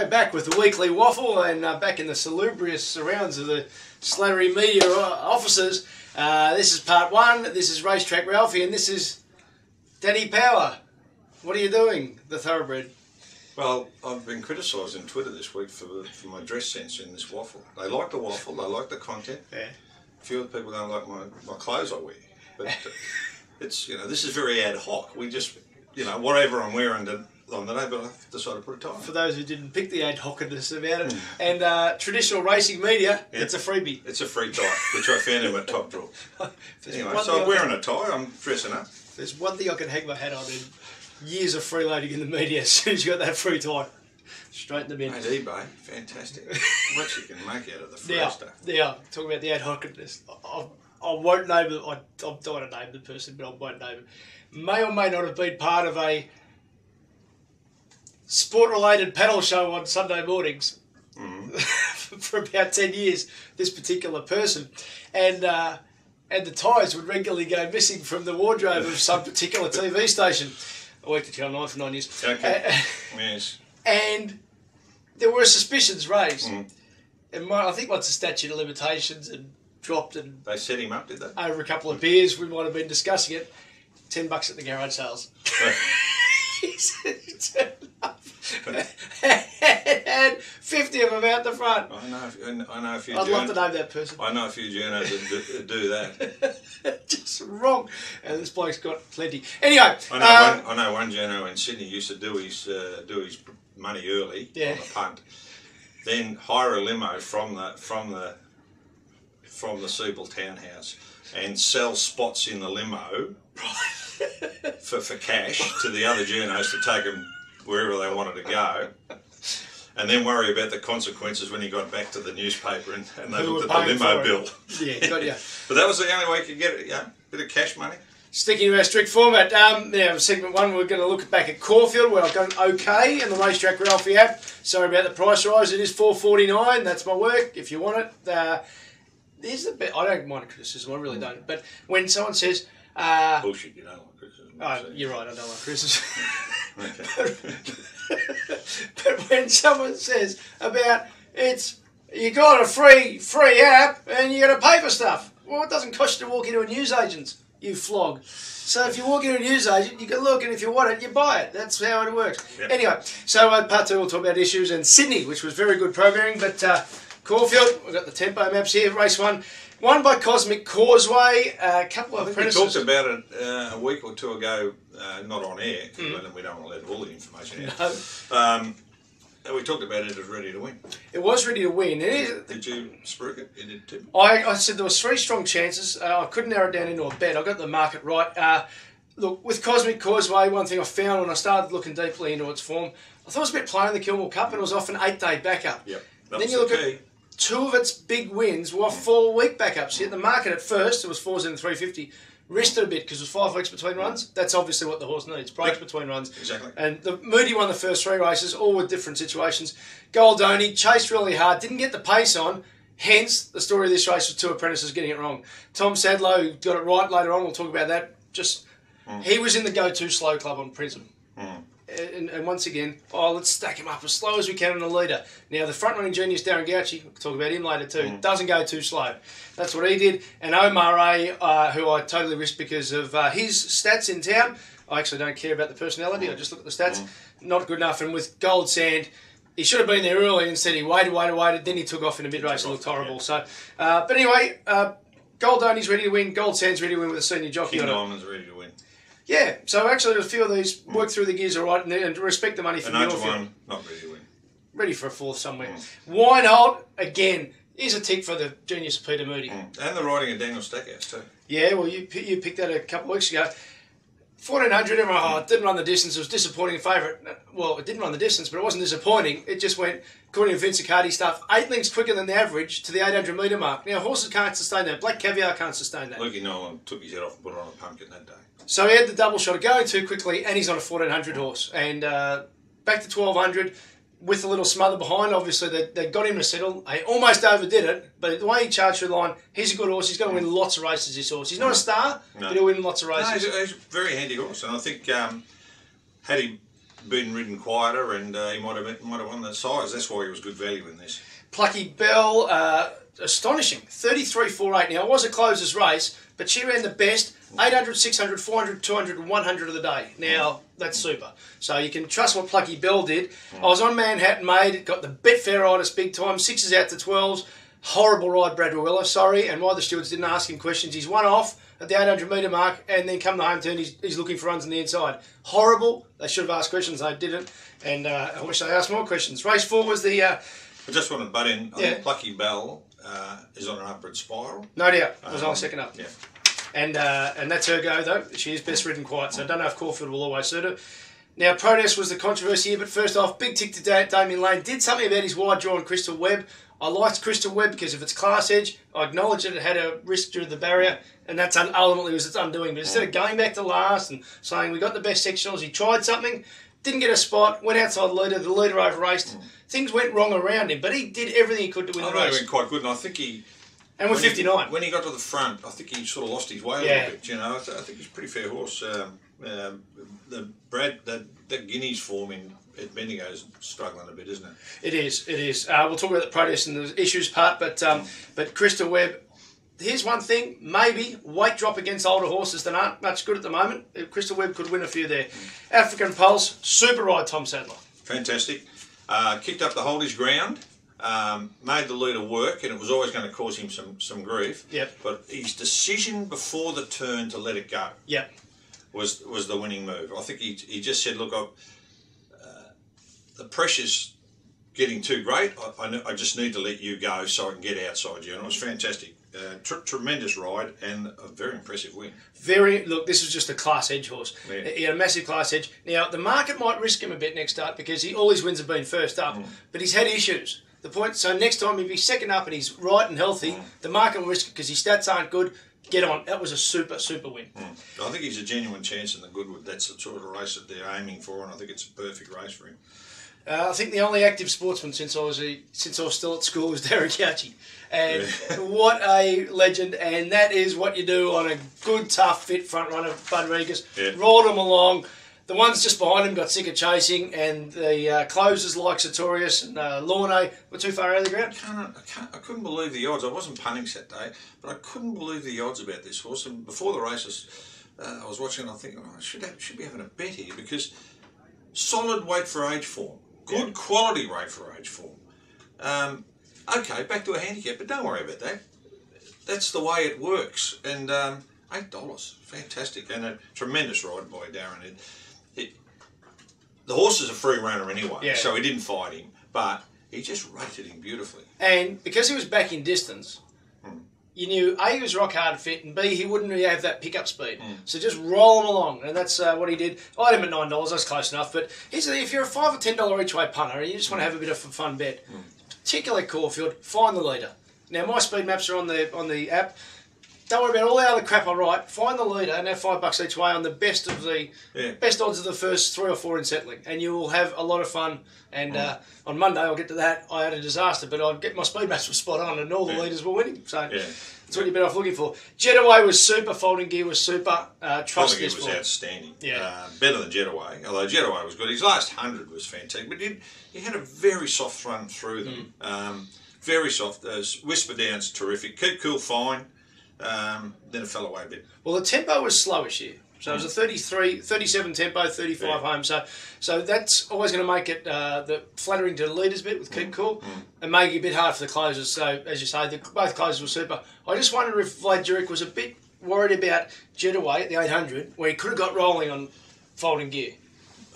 We're back with the weekly Waffle and back in the salubrious surrounds of the Slattery media offices. This is part one. This is Racetrack Ralphy, and this is Danny Power. What are you doing, the thoroughbred? Well, I've been criticised on Twitter this week for my dress sense in this waffle. They like the waffle, they like the content. Yeah. A few other people don't like my clothes I wear. But it's, this is very ad hoc. We just, whatever I'm wearing on the day, but I've decided to put a tie on. For those who didn't pick the ad hocness about it. And traditional racing media, it's a freebie. It's a free tie, which I found in my top drawer. Anyway, so I'm wearing a tie, I'm dressing up. There's one thing I can hang my hat on in years of freeloading in the media. As soon as you got that free tie, straight in the bin. Mate, eBay, fantastic. What you can make out of the free stuff. Yeah, talking about the ad hocness. I won't name it. I'm dying to name the person, but I won't name it. May or may not have been part of a sport-related panel show on Sunday mornings for about 10 years, this particular person. And the ties would regularly go missing from the wardrobe of some particular TV station. I worked at Channel 9 for 9 years. Okay. Yes. And there were suspicions raised. And I think once the statute of limitations had dropped and... They set him up, did they? Over a couple of beers, we might have been discussing it. $10 at the garage sales. He turned up and 50 of them out the front. I know a few. I'd love to know that person. I know a few journos that do that. Just wrong. And this bloke's got plenty. Anyway, I know one journo in Sydney used to do his money early on the punt, then hire a limo from the Seabull townhouse and sell spots in the limo. for cash to the other journos to take them wherever they wanted to go, and then worry about the consequences when he got back to the newspaper and they looked at the limo bill. Yeah, got you. But that was the only way you could get it, a bit of cash money. Sticking to our strict format, now segment one, we're going to look back at Caulfield, where I've got an okay in the Racetrack Ralphy app. Sorry about the price rise, it is $4.49. That's my work. If you want it, here's the bit. I don't mind a criticism, I really don't. But when someone says, bullshit, you don't like criticism. Oh, you're right, I don't like criticism. But when someone says about you got a free app and you got to pay for stuff, well, it doesn't cost you to walk into a newsagent's, you flog. So if you walk into a newsagent, you can look, and if you want it, you buy it. That's how it works. Yep. Anyway, so part two, we'll talk about issues and Sydney, which was very good programming, but Caulfield, we've got the tempo maps here. Race one. Won by Cosmic Causeway, a couple of apprentices. We talked about it a week or two ago, not on air, because we don't want to let all the information out. No. We talked about it as ready to win. It was ready to win. Did you spruik it? You did too? I said there was 3 strong chances. I couldn't narrow it down into a bet. I got the market right. Look, with Cosmic Causeway, one thing I found when I started looking deeply into its form, I thought it was a bit playing the Kilmore Cup, and it was off an 8-day backup. Yep. Then you look at 2 of its big wins were 4-week backups. Hit the market at first, it was 4s in 350. Rested a bit because it was 5 weeks between runs. That's obviously what the horse needs, breaks between runs. Exactly. And the Moody won the first 3 races, all with different situations. Goldoni chased really hard, didn't get the pace on, hence the story of this race was 2 apprentices getting it wrong. Tom Sadlow got it right later on, we'll talk about that. He was in the go-to slow club on Prism. And once again, let's stack him up as slow as we can on the leader. Now, the front-running genius, Darren Gauci, we'll talk about him later too, doesn't go too slow. That's what he did. And Omar A, who I totally risked because of his stats in town. I actually don't care about the personality, I just look at the stats. Not good enough. And with Gold Sand, he should have been there early. Instead, he waited, then he took off in a mid-race and looked horrible. Yeah. So, but anyway, Goldoni's ready to win. Gold Sand's ready to win with a senior jockey. King Diamond's ready to win. Yeah, so actually a few of these work through the gears all right and respect the money from your field. Not ready to win. Ready for a 4th somewhere. Winehold, again, is a tick for the genius of Peter Moody. And the riding of Daniel Stackhouse too. Yeah, well, you picked that a couple of weeks ago. 1400, it didn't run the distance, it was disappointing favourite. Well, it didn't run the distance, but it wasn't disappointing. It just went, according to Vince Accardi stuff, 8 lengths quicker than the average to the 800 metre mark. Now, horses can't sustain that. Black Caviar can't sustain that. Lucky Nolan took his head off and put it on a pumpkin that day. So he had the double shot of going too quickly, and he's on a 1400 horse. And back to 1200 with a little smother behind. Obviously, they got him to settle. They almost overdid it, but the way he charged through the line, he's a good horse. He's going to win lots of races, this horse. He's not a star, but he'll win lots of races. No, he's a very handy horse. And I think had he been ridden quieter, and he might have won the size. That's why he was good value in this. Plucky Bell, astonishing, 33.48. Now, it was a closers race, but she ran the best, 800, 600, 400, 200 and 100 of the day. Now, that's super. So you can trust what Plucky Bell did. I was on Manhattan Made, got the Betfairitis big time, 6s out to 12s. Horrible ride, Brad Ruella, sorry. And why the stewards didn't ask him questions. He's one off at the 800 metre mark, and then come the home turn, he's looking for runs on the inside. Horrible. They should have asked questions. They didn't. And I wish they asked more questions. Race 4 was the... I just want to butt in. I think Plucky Bell is on an upward spiral. No doubt. It was on second up. Yeah. And that's her go, though. She is best ridden quiet, so I don't know if Caulfield will always suit her. Now, Protest was the controversy here, but first off, big tick to Damien Lane. Did something about his wide draw on Crystal Webb. I liked Crystal Webb because of its class edge. I acknowledge that it had a risk through the barrier, and that's ultimately was its undoing. But instead of going back to last and saying we got the best sectionals, he tried something, didn't get a spot, went outside the leader over-raced. Things went wrong around him, but he did everything he could to win the race. He went quite good, and I think he... And with 59. When he got to the front, I think he sort of lost his way a little bit, you know. I think he's a pretty fair horse. The Guineas form at Bendigo is struggling a bit, isn't it? It is. We'll talk about the protest and the issues part, but Crystal Webb, here's one thing, maybe weight drop against older horses that aren't much good at the moment. Crystal Webb could win a few there. African Pulse, super ride, Tom Sadler. Fantastic. Kicked up the holders ground. Made the leader work, and it was always going to cause him some grief. Yep. But his decision before the turn to let it go was the winning move. I think he just said, look, the pressure's getting too great. I just need to let you go so I can get outside you. And it was fantastic. Tremendous ride and a very impressive win. Look, this was just a class edge horse. Yeah. He had a massive class edge. Now, the market might risk him a bit next start because all his wins have been first up, but he's had issues. So next time if he's second up and he's right and healthy, the market will risk it because his stats aren't good. Get on. That was a super win. I think he's a genuine chance in the Goodwood. That's the sort of race that they're aiming for, and I think it's a perfect race for him. I think the only active sportsman since I was still at school was Derek Yauchi. And what a legend. And that is what you do on a good, tough, fit front runner, Bud Regis. Yeah. Rolled him along. The ones just behind him got sick of chasing, and the closers like Sartorius and Launay were too far out of the ground. I couldn't believe the odds. I wasn't punting that day, but I couldn't believe the odds about this horse. And before the races, I was watching and I think, I should be having a bet here because solid weight for age form, good quality weight for age form. Okay, back to a handicap, but don't worry about that. That's the way it works. And $8, fantastic, and a tremendous ride by Darren. The horse is a free runner anyway, so he didn't fight him, but he just rated him beautifully. And because he was back in distance, you knew A, he was rock hard fit, and B, he wouldn't really have that pickup speed. So just roll him along, and that's what he did. I had him at $9, that's close enough, but if you're a $5 or $10 each way punter and you just want to have a bit of a fun bet, particularly Caulfield, find the leader. Now, my speed maps are on the app. Don't worry about all the other crap I write. Find the leader and have $5 each way on the best odds of the first 3 or 4 in settling, and you will have a lot of fun. And on Monday, I'll get to that. I had a disaster, but I'd get my speed maps were spot on, and all the leaders were winning. So that's what you're better off looking for. Jetaway was super. Folding Gear was super. Trust this was outstanding. Better than Jetaway, although Jetaway was good. His last 100 was fantastic, but he had a very soft run through them. Very soft. Whisper Down's terrific. Keep Cool, fine. Then it fell away a bit. Well, the tempo was slowish here. So it was a 37 tempo, 35 home. So that's always going to make it flattering to the leaders a bit with Keep Cool and make it a bit hard for the closers. So, as you say, both closers were super. I just wondered if Vlad Jurek was a bit worried about Jetaway at the 800, where he could have got rolling on Folding Gear.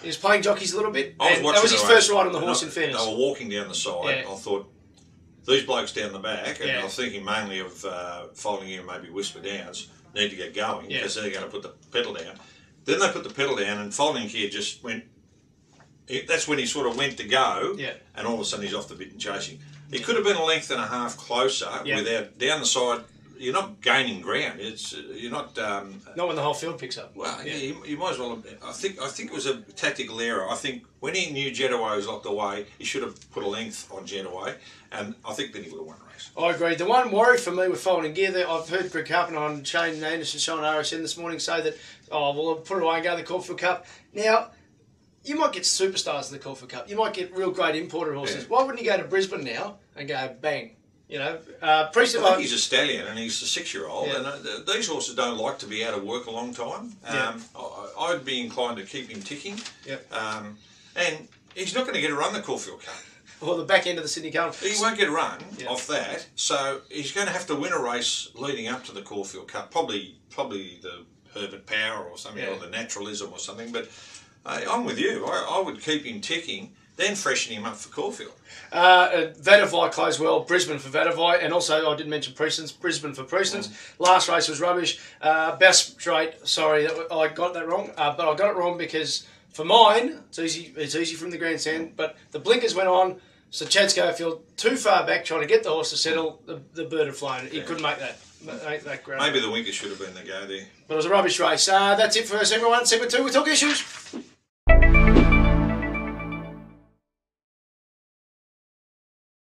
He was playing jockeys a little bit. That was his first ride on the horse, in fairness. They were walking down the side. I thought, these blokes down the back, and I was thinking mainly of Folding Gear and maybe Whisper Downs, need to get going because they're going to put the pedal down. Then they put the pedal down, and Folding Gear just went. That's when he sort of went to go, and all of a sudden he's off the bit and chasing. He could have been a length and a half closer without down the side. You're not gaining ground. You're not. Not when the whole field picks up. Well, you might as well. I think it was a tactical error. I think when he knew Jetaway was locked away, he should have put a length on Jetaway, and I think then he would have won the race. I agree. The one worry for me with Folding Gear, there, I've heard Greg Carpenter on Shane Anderson show on RSN this morning say that, I'll put it away and go to the Caulfield Cup. Now, you might get superstars in the Caulfield Cup. You might get real great imported horses. Why wouldn't you go to Brisbane now and go bang? You know, I think he's a stallion and he's a 6-year-old, and these horses don't like to be out of work a long time. I'd be inclined to keep him ticking. And he's not going to get a run the Caulfield Cup. Or the back end of the Sydney Carnival. He won't get a run off that, so he's going to have to win a race leading up to the Caulfield Cup. Probably the Herbert Power or something, or the Naturalism or something. But I'm with you. I would keep him ticking, then freshen him up for Caulfield. Vadavai closed well. Brisbane for Vadavai, and also I didn't mention Priestons. Brisbane for Priestons. Last race was rubbish. Best straight. Sorry, I got that wrong. But I got it wrong because for mine, it's easy. It's easy from the grandstand. But the blinkers went on. So Chad Schofield too far back trying to get the horse to settle. The bird had flown. He couldn't make that. Maybe the winkers should have been the go there. But it was a rubbish race. That's it for us, everyone. Segment 2, we talk issues.